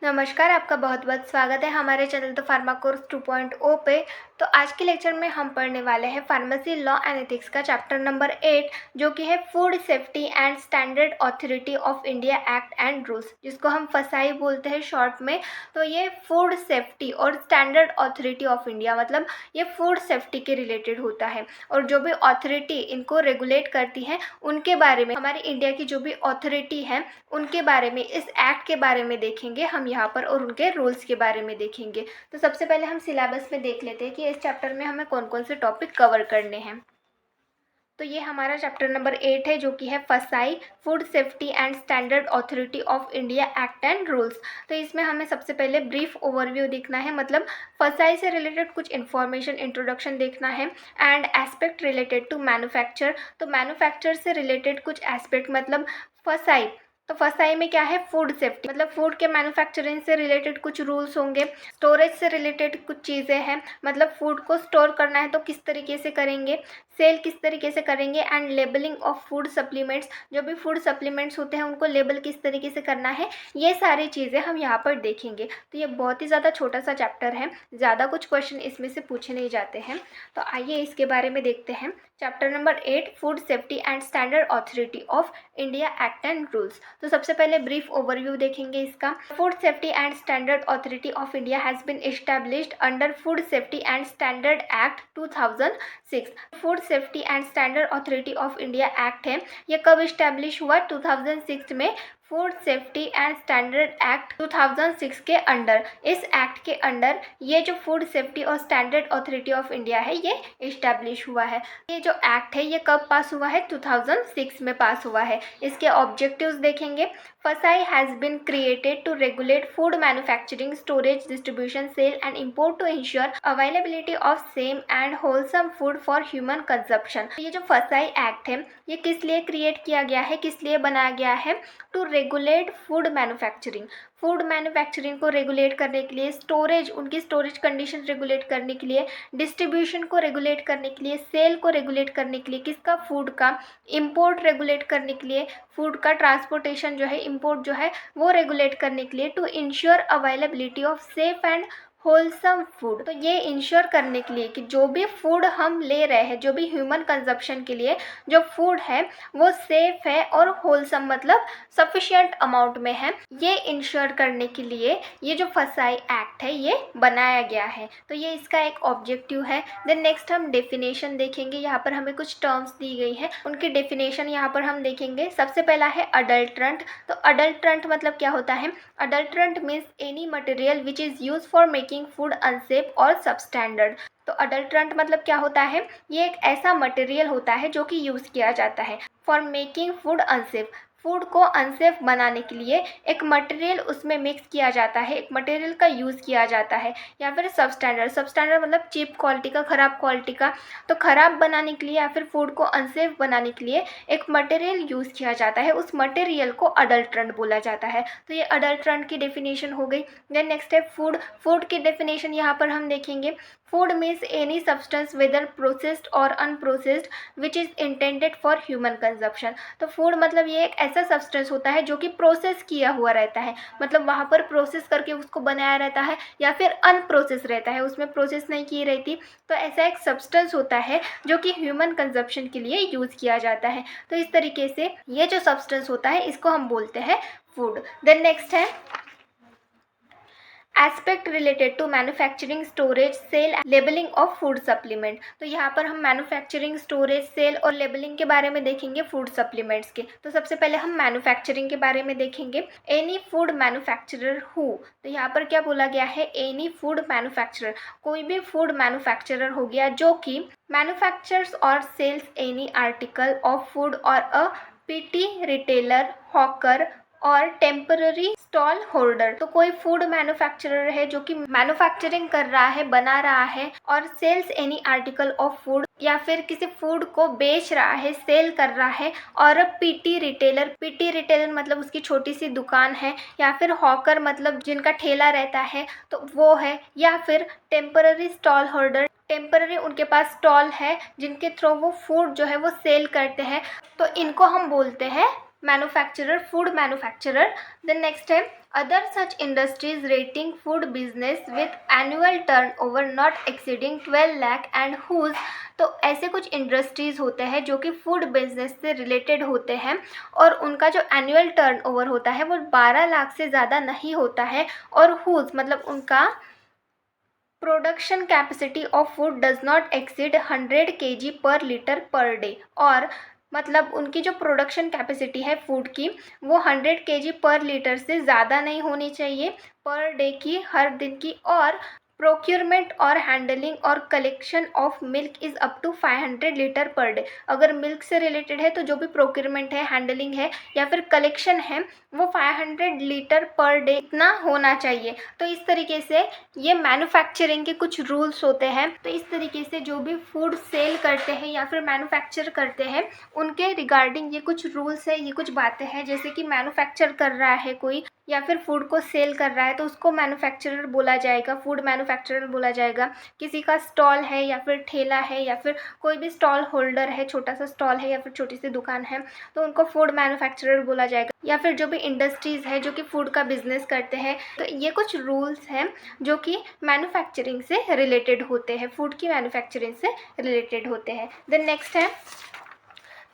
नमस्कार, आपका बहुत-बहुत स्वागत है हमारे चैनल द फार्मा कोर्स 2.0 पे। तो आज के लेक्चर में हम पढ़ने वाले हैं फार्मेसी लॉ एंड एथिक्स का चैप्टर नंबर 8, जो कि है food safety and standard authority of India act and rules, जिसको हम फसाई बोलते हैं शॉर्ट में। तो ये फूड सेफ्टी और स्टैंडर्ड अथॉरिटी ऑफ इंडिया मतलब ये फूड सेफ्टी के रिलेटेड होता है, और जो भी अथॉरिटी इनको रेगुलेट करती है उनके बारे में, हमारे इंडिया की जो भी अथॉरिटी है उनके बारे में, इस एक्ट के बारे में देखेंगे हम यहाँ पर, और उनके रूल्स के बारे में देखेंगे। तो सबसे पहले हम सिलेबस में देख लेते हैं कि इस चैप्टर में हमें कौन कौन से टॉपिक कवर करने हैं। तो ये हमारा चैप्टर नंबर 8 है, जो कि है फसाई food safety and standard authority of India act and rules. तो इसमें हमें सबसे पहले ब्रीफ ओवरव्यू देखना है, मतलब फसाई से रिलेटेड कुछ इन्फॉर्मेशन, इंट्रोडक्शन देखना है। And aspect related to manufacture, तो मैन्युफैक्चर से रिलेटेड कुछ एस्पेक्ट, मतलब फसाई, तो फसाई में क्या है, फूड सेफ्टी, मतलब फूड के मैन्युफैक्चरिंग से रिलेटेड कुछ रूल्स होंगे। स्टोरेज से रिलेटेड कुछ चीज़ें हैं, मतलब फूड को स्टोर करना है तो किस तरीके से करेंगे, सेल किस तरीके से करेंगे। And labelling of food supplements, जो भी फूड सप्लीमेंट्स होते हैं उनको लेबल किस तरीके से करना है, ये सारी चीज़ें हम यहाँ पर देखेंगे। तो ये बहुत ही ज़्यादा छोटा सा चैप्टर है, ज़्यादा कुछ क्वेश्चन इसमें से पूछे नहीं जाते हैं। तो आइए इसके बारे में देखते हैं। Chapter number 8, food safety and standard authority of India act and rules. तो सबसे पहले ब्रीफ ओवरव्यू देखेंगे इसका। Food safety and standard authority of India has been established under food safety and standard act 2006। Food safety and standard authority of India act है, ये कब establish हुआ, 2006 में। Food safety and standard act 2006 के under, इस act के under ये जो फूड सेफ्टी और स्टैंडर्ड अथॉरिटी ऑफ इंडिया है ये इस्टेब्लिश हुआ है। ये जो एक्ट है ये कब पास हुआ है, 2006 में पास हुआ है। इसके ऑब्जेक्टिव्स देखेंगे। FSSAI has been created to regulate food manufacturing, storage, distribution, sale and import to ensure availability of same and wholesome food for human consumption। ये जो FSSAI एक्ट है ये किस लिए क्रिएट किया गया है, किस लिए बनाया गया है, to regulate food manufacturing, food manufacturing को रेगुलेट करने के लिए, स्टोरेज, उनकी स्टोरेज कंडीशन रेगुलेट करने के लिए, डिस्ट्रीब्यूशन को रेगुलेट करने के लिए, सेल को रेगुलेट करने के लिए, किसका, फूड का, इंपोर्ट रेगुलेट करने के लिए, फूड का ट्रांसपोर्टेशन जो है, इंपोर्ट जो है वो रेगुलेट करने के लिए, to ensure availability of safe and wholesome food. तो ये इंश्योर करने के लिए कि जो भी फूड हम ले रहे हैं, जो भी ह्यूमन कंजप्शन के लिए जो फूड है वो सेफ है और होलसम मतलब सफिशिएंट अमाउंट में है, ये इंश्योर करने के लिए ये जो फसाई एक्ट है ये बनाया गया है। तो ये इसका एक ऑब्जेक्टिव है। देन नेक्स्ट हम डेफिनेशन देखेंगे। यहाँ पर हमें कुछ टर्म्स दी गई है, उनकी डेफिनेशन यहाँ पर हम देखेंगे। सबसे पहला है अडल्ट्रंट। तो अडल्ट्रंट मतलब क्या होता है, adulterant means any material which is use for making food unsafe और सबस्टैंडर्ड। तो अडल्ट्रंट मतलब क्या होता है, ये एक ऐसा मटेरियल होता है जो कि यूज़ किया जाता है for making food unsafe, food को अनसेफ बनाने के लिए एक मटेरियल उसमें मिक्स किया जाता है, एक मटेरियल का यूज़ किया जाता है। या फिर सबस्टैंडर्ड, सबस्टैंडर्ड मतलब चीप क्वालिटी का, ख़राब क्वालिटी का। तो ख़राब बनाने के लिए या फिर फूड को अनसेफ बनाने के लिए एक मटेरियल यूज़ किया जाता है, उस मटेरियल को अडल्ट्रंट बोला जाता है। तो ये अडल्ट्रंट की डेफिनेशन हो गई। देन नेक्स्ट है फूड। फूड की डेफिनेशन यहाँ पर हम देखेंगे। Food means any substance whether processed और unprocessed which is intended for human consumption. तो फूड मतलब ये एक ऐसा सब्सटेंस होता है जो कि प्रोसेस किया हुआ रहता है, मतलब वहाँ पर प्रोसेस करके उसको बनाया रहता है, या फिर अनप्रोसेस रहता है, उसमें प्रोसेस नहीं की रहती। तो ऐसा एक सब्सटेंस होता है जो कि ह्यूमन कंजप्शन के लिए यूज़ किया जाता है। तो इस तरीके से ये जो सब्सटेंस होता है इसको हम बोलते हैं फूड। देन नेक्स्ट है aspect related to manufacturing, storage, sale, labelling of food supplement. तो यहाँ पर हम मैन्युफैक्चरिंग, स्टोरेज, सेल और लेबलिंग के बारे में देखेंगे फूड सप्लीमेंट्स के। तो सबसे पहले हम मैन्युफैक्चरिंग के बारे में देखेंगे। एनी फूड मैन्युफैक्चरर हु, तो यहाँ पर क्या बोला गया है, एनी फूड मैन्युफैक्चरर, कोई भी फूड मैन्युफैक्चरर हो गया जो कि मैन्युफैक्चर्स और sells any article of food और अ पीटी रिटेलर, हॉकर और टेम्पररी स्टॉल होल्डर। तो कोई फूड मैन्युफैक्चरर है जो कि मैन्युफैक्चरिंग कर रहा है, बना रहा है, और sells any article of food, या फिर किसी फूड को बेच रहा है, सेल कर रहा है। और पीटी रिटेलर, पीटी रिटेलर मतलब उसकी छोटी सी दुकान है, या फिर हॉकर मतलब जिनका ठेला रहता है तो वो है, या फिर टेम्पररी स्टॉल होल्डर, टेम्पररी उनके पास स्टॉल है जिनके थ्रू वो फूड जो है वो सेल करते हैं। तो इनको हम बोलते हैं manufacturer, food manufacturer. Then next है other such industries rating food business with annual turnover not exceeding 12 lakh and whose. तो ऐसे कुछ इंडस्ट्रीज़ होते हैं जो कि फूड बिजनेस से रिलेटेड होते हैं और उनका जो एनुअल टर्नओवर होता है वो 12 लाख से ज़्यादा नहीं होता है, और हुज मतलब उनका production capacity of food does not exceed 100 kg पर लीटर पर डे। और मतलब उनकी जो प्रोडक्शन कैपेसिटी है फूड की वो 100 kg पर लीटर से ज़्यादा नहीं होनी चाहिए पर डे की, हर दिन की। और प्रोक्योरमेंट और हैंडलिंग और collection of milk is up to 500 litre per day. अगर मिल्क से रिलेटेड है तो जो भी प्रोक्योरमेंट है, हैंडलिंग है या फिर कलेक्शन है वो 500 लीटर पर डे इतना होना चाहिए। तो इस तरीके से ये मैन्युफैक्चरिंग के कुछ रूल्स होते हैं। तो इस तरीके से जो भी फूड सेल करते हैं या फिर मैन्युफैक्चर करते हैं उनके रिगार्डिंग ये कुछ रूल्स है, ये कुछ बातें हैं। जैसे कि मैन्युफैक्चर कर रहा है कोई या फिर फूड को सेल कर रहा है तो उसको मैन्युफैक्चरर बोला जाएगा, फूड मैन्युफैक्चरर बोला जाएगा। किसी का स्टॉल है या फिर ठेला है या फिर कोई भी स्टॉल होल्डर है, छोटा सा स्टॉल है या फिर छोटी सी दुकान है तो उनको फूड मैन्युफैक्चरर बोला जाएगा। या फिर जो भी इंडस्ट्रीज़ है जो कि फूड का बिजनेस करते हैं, तो ये कुछ रूल्स हैं जो कि मैन्युफैक्चरिंग से रिलेटेड होते हैं, फूड की मैन्युफैक्चरिंग से रिलेटेड होते हैं। देन नेक्स्ट है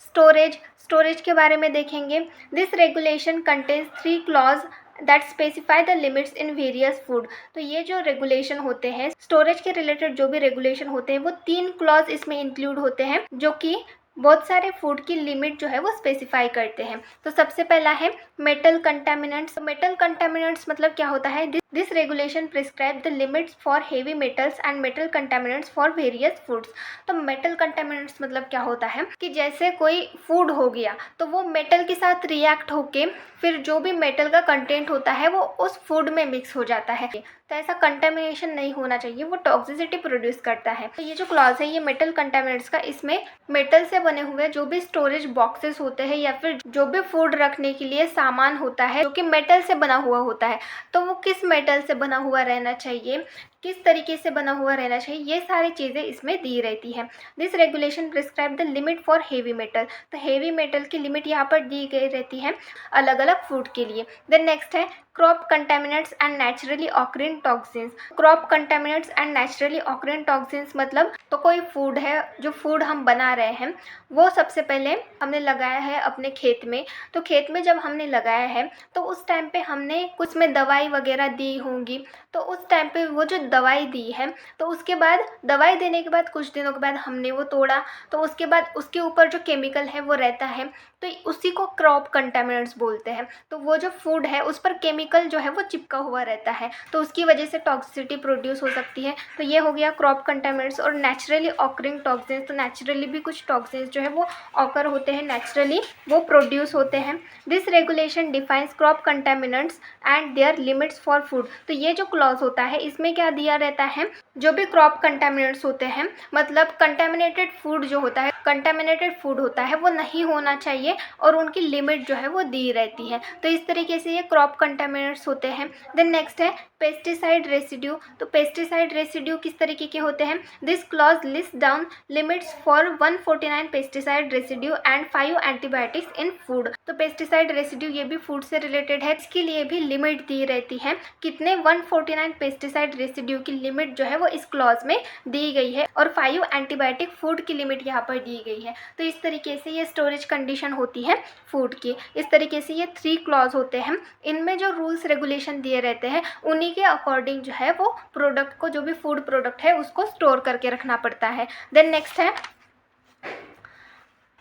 स्टोरेज। स्टोरेज के बारे में देखेंगे। This regulation contains 3 clause that specify the limits in various food. तो ये जो रेगुलेशन होते हैं स्टोरेज के रिलेटेड, जो भी रेगुलेशन होते हैं वो 3 क्लॉज इसमें इंक्लूड होते हैं जो कि बहुत सारे फूड की लिमिट जो है वो स्पेसिफाई करते हैं। तो सबसे पहला है मेटल कंटामिनेंट्स। मेटल कंटामिनेंट्स मतलब क्या होता है, this regulation prescribe the limits for heavy metals and metal contaminants for various foods. तो मेटल कंटामिनेंट्स मतलब क्या होता है कि जैसे कोई फूड हो गया तो वो मेटल के साथ रिएक्ट होके फिर जो भी मेटल का कंटेंट होता है वो उस फूड में मिक्स हो जाता है। तो ऐसा कंटामिनेशन नहीं होना चाहिए, वो टॉक्सिसिटी प्रोड्यूस करता है। तो ये जो क्लॉज है ये मेटल कंटामिनेंट्स का, इसमें मेटल से बने हुए जो भी स्टोरेज बॉक्सेस होते हैं या फिर जो भी फूड रखने के लिए सामान होता है जो कि मेटल से बना हुआ होता है, तो वो किस मेटल से बना हुआ रहना चाहिए, किस तरीके से बना हुआ रहना चाहिए, ये सारी चीज़ें इसमें दी रहती है। This regulation prescribe the limit for heavy metal. तो हेवी मेटल की लिमिट यहाँ पर दी गई रहती है अलग अलग फूड के लिए। देन नेक्स्ट है crop contaminants and naturally occurring toxins. Crop contaminants and naturally occurring toxins मतलब तो कोई फूड है, जो फूड हम बना रहे हैं वो सबसे पहले हमने लगाया है अपने खेत में। तो खेत में जब हमने लगाया है तो उस टाइम पे हमने कुछ में दवाई वगैरह दी होंगी, तो उस टाइम पे वो जो दवाई दी है तो उसके बाद दवाई देने के बाद कुछ दिनों के बाद हमने वो तोड़ा तो उसके बाद उसके ऊपर जो केमिकल है वो रहता है, तो उसी को क्रॉप कंटामिनेंट्स बोलते हैं। तो वो जो फूड है उस पर केमिकल जो है वो चिपका हुआ रहता है तो उसकी वजह से टॉक्सिसिटी प्रोड्यूस हो सकती है। तो ये हो गया क्रॉप कंटामिनेंट्स। और नेचुरली ऑकरिंग टॉक्सिन्स, तो नेचुरली भी कुछ टॉक्सिन्स जो है वो ऑकर होते हैं, नेचुरली वो प्रोड्यूस होते हैं। This regulation defines crop contaminants and there limits for food. तो ये जो क्लॉज होता है इसमें क्या दिया रहता है, जो भी क्रॉप कंटामिनेंट्स होते हैं मतलब कंटामिनेटेड फूड जो होता है, कंटामिनेटेड फूड होता है वो नहीं होना चाहिए और उनकी लिमिट जो है वो दी रहती है। तो इस तरीके से ये क्रॉप कंटामिनेंट्स होते हैं। देन नेक्स्ट है पेस्टिसाइड रेसिड्यू। तो पेस्टिसाइड रेसिड्यू किस तरीके के होते हैं, this clause list down limits for 149 pesticide residue and 5 antibiotics in food. तो पेस्टिसाइड रेसिड्यू ये भी फूड से रिलेटेड है, इसके लिए भी लिमिट दी रहती है। कितने 149 पेस्टिसाइड रेसिड्यू की लिमिट जो है वो इस क्लॉज में दी गई है और 5 एंटीबायोटिक फूड की लिमिट यहाँ पर दी गई है। तो इस तरीके से ये स्टोरेज कंडीशन होती है फूड की। इस तरीके से ये 3 क्लॉज होते हैं, इनमें जो रूल्स रेगुलेशन दिए रहते हैं उन्हीं के अकॉर्डिंग जो है वो प्रोडक्ट को, जो भी फूड प्रोडक्ट है उसको स्टोर करके रखना पड़ता है। देन नेक्स्ट है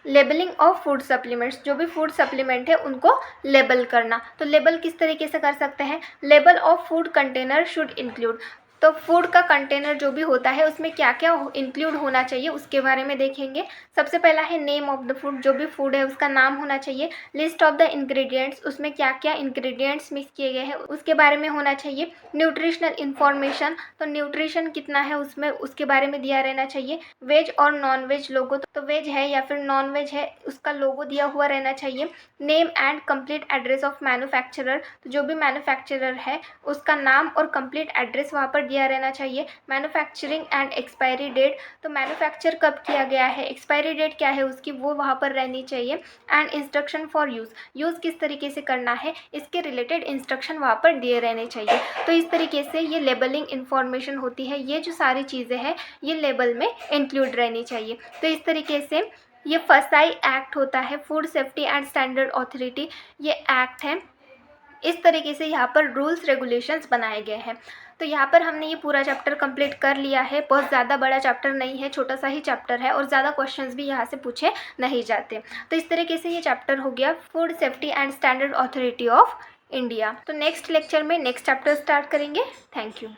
लेबलिंग ऑफ फूड सप्लीमेंट्स। जो भी फूड सप्लीमेंट है उनको लेबल करना। तो लेबल किस तरीके से कर सकते हैं, label of food container should include. तो फूड का कंटेनर जो भी होता है उसमें क्या क्या इंक्लूड होना चाहिए उसके बारे में देखेंगे। सबसे पहला है नेम ऑफ द फूड, जो भी फूड है उसका नाम होना चाहिए। लिस्ट ऑफ द इंग्रेडिएंट्स, उसमें क्या क्या इंग्रेडिएंट्स मिक्स किए गए हैं उसके बारे में होना चाहिए। न्यूट्रिशनल इन्फॉर्मेशन, तो न्यूट्रिशन कितना है उसमें उसके बारे में दिया रहना चाहिए। वेज और नॉन वेज लोगो, तो वेज है या फिर नॉन वेज है उसका लोगो दिया हुआ रहना चाहिए। Name and complete address of manufacturer, तो जो भी मैन्युफैक्चरर है उसका नाम और कंप्लीट एड्रेस वहाँ पर दिया रहना चाहिए। मैन्युफैक्चरिंग एंड एक्सपायरी डेट, तो मैन्युफैक्चर कब किया गया है, एक्सपायरी डेट क्या है उसकी, वो वहाँ पर रहनी चाहिए। एंड इंस्ट्रक्शन फॉर यूज़ किस तरीके से करना है, इसके रिलेटेड इंस्ट्रक्शन वहाँ पर दिए रहने चाहिए। तो इस तरीके से ये लेबलिंग इन्फॉर्मेशन होती है, ये जो सारी चीज़ें हैं ये लेबल में इंक्लूड रहनी चाहिए। तो इस तरीके से ये फसाई एक्ट होता है, food safety and standard authority, ये एक्ट है। इस तरीके से यहाँ पर रूल्स रेगुलेशंस बनाए गए हैं। तो यहाँ पर हमने ये पूरा चैप्टर कंप्लीट कर लिया है। बहुत ज़्यादा बड़ा चैप्टर नहीं है, छोटा सा ही चैप्टर है और ज़्यादा क्वेश्चंस भी यहाँ से पूछे नहीं जाते। तो इस तरीके से ये चैप्टर हो गया food safety and standard authority of India. तो नेक्स्ट लेक्चर में नेक्स्ट चैप्टर स्टार्ट करेंगे। Thank you.